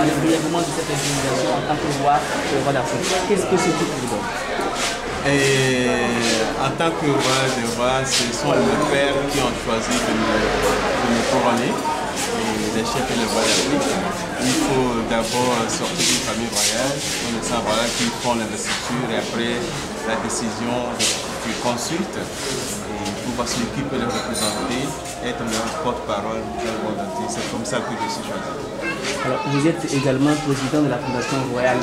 parler brièvement de cette intimidation en tant que roi d'Afrique. Qu'est-ce que ce titre vous donne? Et en tant que roi des rois, ce sont mes pères qui ont choisi de me couronner. Et les chefs et les rois d'Afrique. Il faut d'abord sortir d'une famille royale, on est sans royal qui font l'investiture et après la décision qui consulte et pour voir celui qui peut les représenter, être leur porte-parole dans le monde entier. C'est comme ça que je suis choisi. Alors, vous êtes également président de la Fondation Royale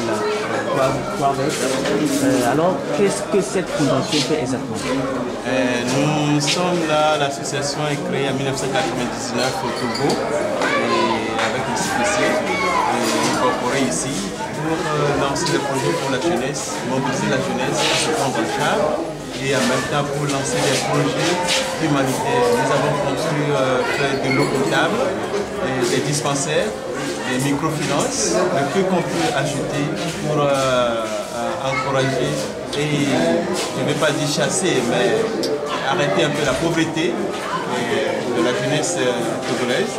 Croix-Verte. Alors, qu'est-ce que cette fondation fait exactement? Nous sommes là, l'association est créée en 1999 au Togo, et avec une CPC incorporée ici pour lancer des projets pour la jeunesse, mobiliser la jeunesse à se prendre en charge et en même temps pour lancer des projets humanitaires. Nous avons construit de l'eau potable, des dispensaires, des microfinances, le peu qu'on peut ajouter pour encourager et je ne vais pas dire chasser, mais arrêter un peu la pauvreté de la jeunesse togolaise.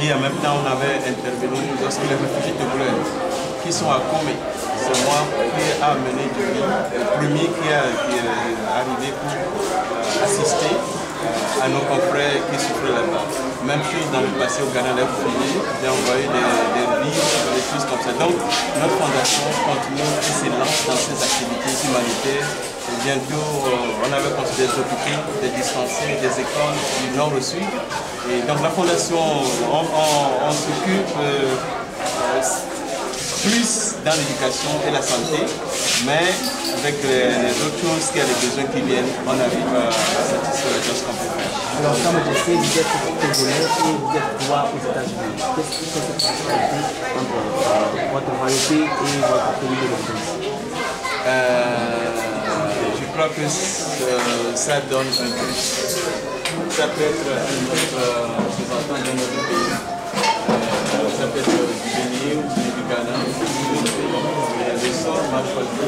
Et en même temps, on avait intervenu lorsque les réfugiés togolais qui sont à Comé. C'est moi qui ai amené du riz, le premier qui est arrivé pour assister à nos confrères qui souffraient là-bas. Même chose dans le passé au Ghana, les réfugiés, j'ai envoyé des livres, des choses comme ça. Donc, notre fondation continue et se lance dans ces activités humanitaires. Et bientôt, on avait construit des hôpitaux, des dispensaires, des écoles du nord au sud. Et donc, la fondation, on s'occupe plus dans l'éducation et la santé, mais avec les autres choses, qu'il y a des besoins qui viennent, on arrive à satisfaire les choses qu'on peut faire. Alors, comme je sais, vous êtes togolais et vous êtes roi aux États-Unis. Qu'est-ce que c'est cette particularité entre votre royauté et votre pays de l'Église? Je crois que ça donne un plus. Ça peut être notre représentant de notre pays. Ça peut être du Bénin ou du Ghana, le sort m'a choisi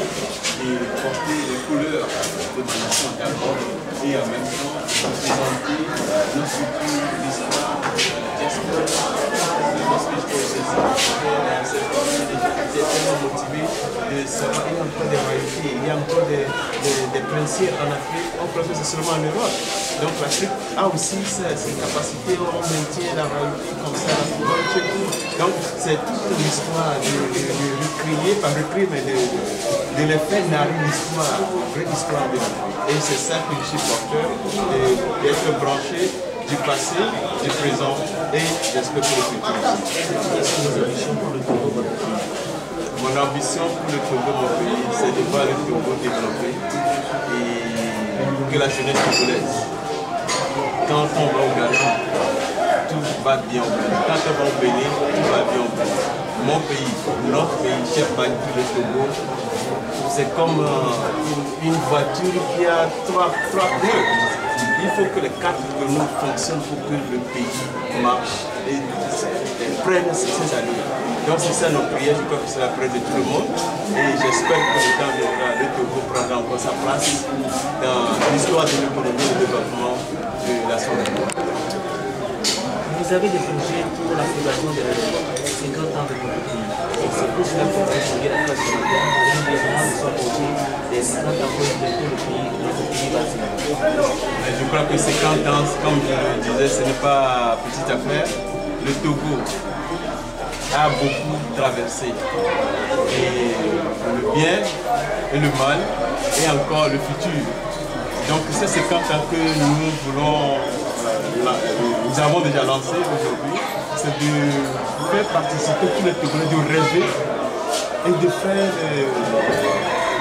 et porter les couleurs de ma nation d'abord et en même temps présenter nos cultures, l'histoire, la diaspora. Lorsque je peux aussi cette communauté, j'étais tellement motivé de savoir qu'il y a encore des royautés, il y a encore des princières en Afrique, on croit que c'est seulement en Europe. Donc l'Afrique a aussi ses capacités, on maintient la royauté comme ça, donc c'est toute l'histoire de recréer, pas recréer, mais de les faire narrer l'histoire, la vraie histoire de l'Afrique. Et c'est ça que je suis porteur, d'être branché du passé, du présent et j'espère pour le futur. Quelles sont vos ambitions pour le Togo, votre pays? Mon ambition pour le Togo, mon pays, c'est de voir le Togo développé et que la jeunesse togolaise, quand on va au Ghana, tout va bien au Ghana. Quand on va au Bénin, tout va bien au Bénin. Mon pays, notre pays, chef Bantou, le Togo, c'est comme une voiture qui a trois pneus. Il faut que les quatre pneus fonctionnent pour que le pays marche et prenne ses allures. Donc c'est ça nos prières, je crois que c'est la prière de tout le monde. Et j'espère que le temps viendra, le Togo prendra encore sa place dans l'histoire de l'économie et du développement de la société. Vous avez des projets pour la fondation de 50 ans de votre pays. Et c'est pour cela que vous avez fondé la classe mondiale pour une événement de son côté des 50 ans pour bientôt le pays, notre pays va se développer. Je crois que 50 ans, comme je le disais, ce n'est pas petite affaire. Le Togo a beaucoup traversé. Et le bien et le mal et encore le futur. Donc c'est 50 ans que nous voulons, nous avons déjà lancé aujourd'hui, c'est de faire participer tous les Togolais, de rêver et de faire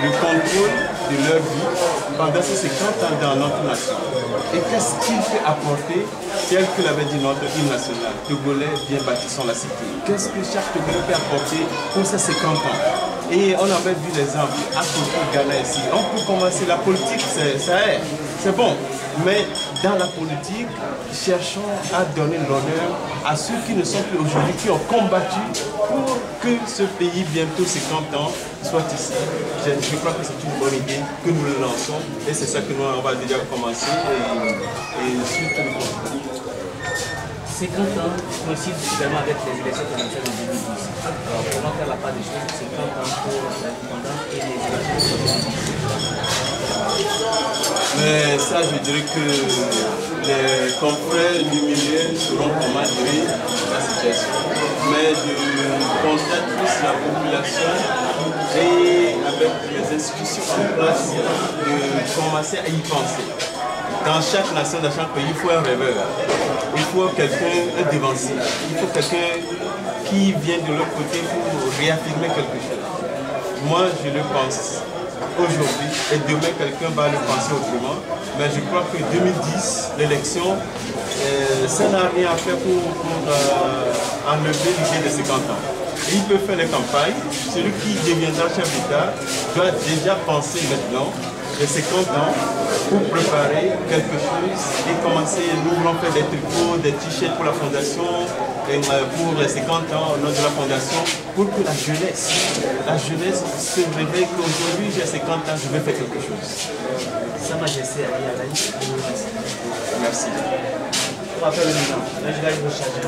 le contrôle de leur vie pendant ces 50 ans dans notre nation. Et qu'est-ce qu'il peut apporter, tel que l'avait dit notre hymne national, Togolais bien bâtissons la cité. Qu'est-ce que chaque Togolais peut apporter pour ces 50 ans? Et on avait vu l'exemple à côté du Ghana ici. On peut commencer la politique, c'est bon. Mais dans la politique, cherchons à donner l'honneur à ceux qui ne sont plus aujourd'hui, qui ont combattu pour que ce pays, bientôt 50 ans, soit ici. Je crois que c'est une bonne idée que nous le lançons et c'est ça que nous on va déjà commencer et surtout le 50 ans coïncide également avec les élections présidentielles en 2010. Alors, comment faire la part des choses, 50 ans pour l'indépendance et les élections présidentielles? Mais ça, je dirais que les confrères du milieu sauront comment gérer la situation. Mais je constate plus la population et avec les institutions en place de commencer à y penser. Dans chaque nation, dans chaque pays, il faut un rêveur. Il faut quelqu'un, un dévancier. Il faut quelqu'un qui vient de l'autre côté pour réaffirmer quelque chose. Moi, je le pense aujourd'hui et demain, quelqu'un va le penser autrement. Mais je crois que 2010, l'élection, ça n'a rien à faire pour enlever l'idée de 50 ans. Il peut faire les campagnes. Celui qui deviendra chef d'État doit déjà penser maintenant de 50 ans pour préparer quelque chose et commencer. Nous voulons faire des tricots, des t-shirts pour la fondation, et pour les 50 ans au nom de la fondation, pour que la jeunesse se réveille qu'aujourd'hui j'ai 50 ans, je vais faire quelque chose. Sa Majesté Ali Alain, Merci. on va faire le bilan. Là, je vais aller recharger.